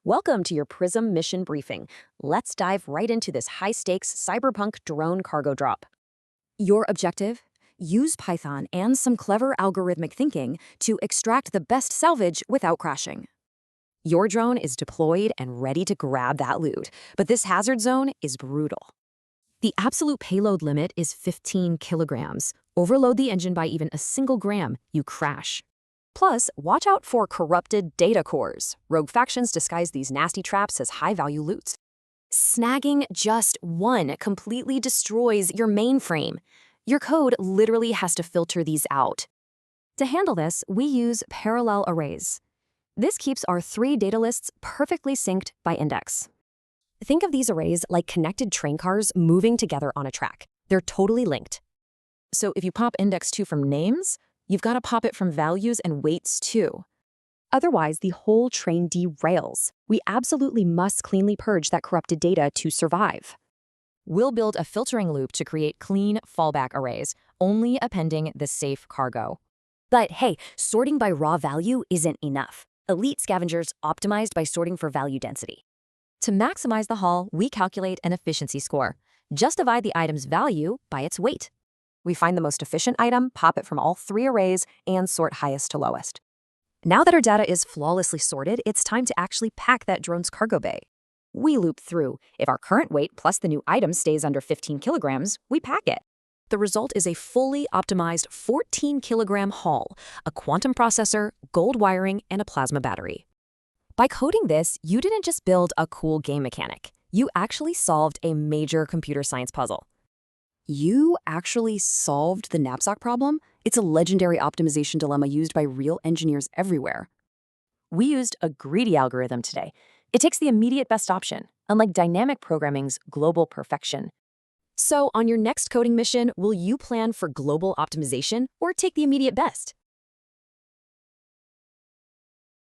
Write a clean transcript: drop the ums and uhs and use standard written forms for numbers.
Welcome to your Prism mission briefing. Let's dive right into this high-stakes Cyberpunk Drone Cargo Drop. Your objective? Use Python and some clever algorithmic thinking to extract the best salvage without crashing. Your drone is deployed and ready to grab that loot, but this hazard zone is brutal. The absolute payload limit is 15 kilograms. Overload the engine by even a single gram, you crash. Plus, watch out for corrupted data cores. Rogue factions disguise these nasty traps as high-value loot. Snagging just one completely destroys your mainframe. Your code literally has to filter these out. To handle this, we use parallel arrays. This keeps our three data lists perfectly synced by index. Think of these arrays like connected train cars moving together on a track. They're totally linked. So if you pop index 2 from names, you've got to pop it from values and weights too. Otherwise, the whole train derails. We absolutely must cleanly purge that corrupted data to survive. We'll build a filtering loop to create clean fallback arrays, only appending the safe cargo. But hey, sorting by raw value isn't enough. Elite scavengers optimized by sorting for value density. To maximize the haul, we calculate an efficiency score. Just divide the item's value by its weight. We find the most efficient item, pop it from all three arrays, and sort highest to lowest. Now that our data is flawlessly sorted, it's time to actually pack that drone's cargo bay. We loop through. If our current weight plus the new item stays under 15 kilograms, we pack it. The result is a fully optimized 14-kilogram haul, a quantum processor, gold wiring, and a plasma battery. By coding this, you didn't just build a cool game mechanic. You actually solved a major computer science puzzle. You actually solved the Knapsack problem? It's a legendary optimization dilemma used by real engineers everywhere. We used a greedy algorithm today. It takes the immediate best option, unlike dynamic programming's global perfection. So on your next coding mission, will you plan for global optimization or take the immediate best?